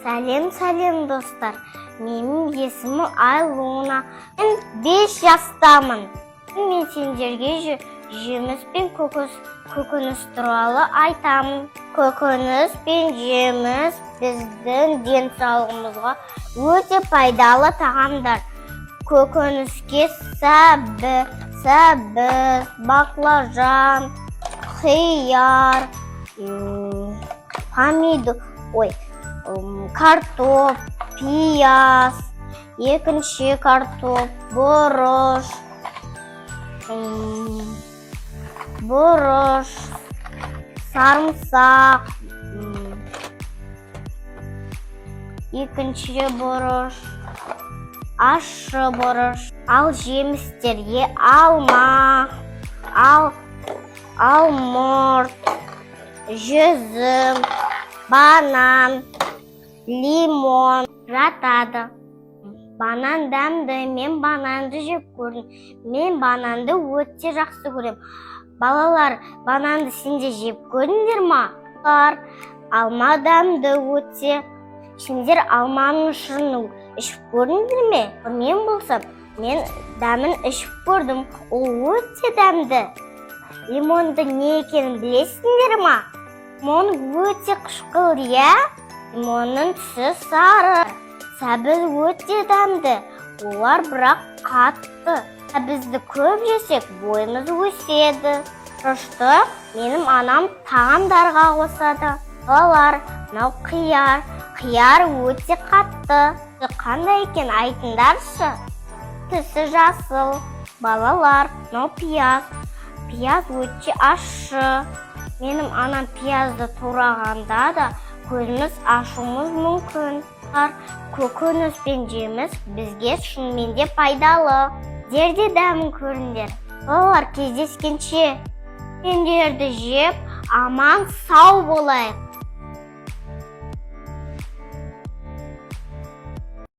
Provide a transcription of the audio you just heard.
Сәлем достар. Менің есімім Айлуна. Мен 5 жастамын. Мен сендерге жеміс пен көкөніс туралы айтамын. Көкөніс пен жеміс біздің денсаулығымызға өте пайдалы тағамдар. Көкөніске сәбіз, баклажан, қияр, картоп, пияз, екінші картоп, бұрыш, сарымсақ, екінші бұрыш, ащы бұрыш. Ал жемістерге алма, алмұрт, жүзім, банан, лимон жатады. Банан дәмді, мен бананды жеп көрдім. Мен бананды өте жақсы көрем. Балалар, бананды сендер жеп көрдіңдер ма? Алма дәмді өте. Сендер алманың шырынын ішіп көрдіңдер ме? Мен болсам, мен дәмін ішіп көрдім. Ол өте дәмді. Лимонды не екенін білесіңдер ма? Лимон өте қышқыл, иә? Лимонның түсі сары. Сәбіз өте дәмді. Олар бірақ қатты. Сәбізді көп жесек, бойымыз өседі. Бұрышты менің анам тағамдарға қосады. Балалар, мынау қияр. Қияр өте қатты. Қандай екен айтыңдаршы? Түсі жасыл. Балалар, мынау пияз. Пияз өте ащы. Менің анам пиязды турағанда да көзіміз ашуымыз мүмкін. Көкөніс пен жеміс бізге шынымен де пайдалы. Сендерде дәмін көріңдер. Балалар, кездескенше. Сендерді жеп, аман сау болайық.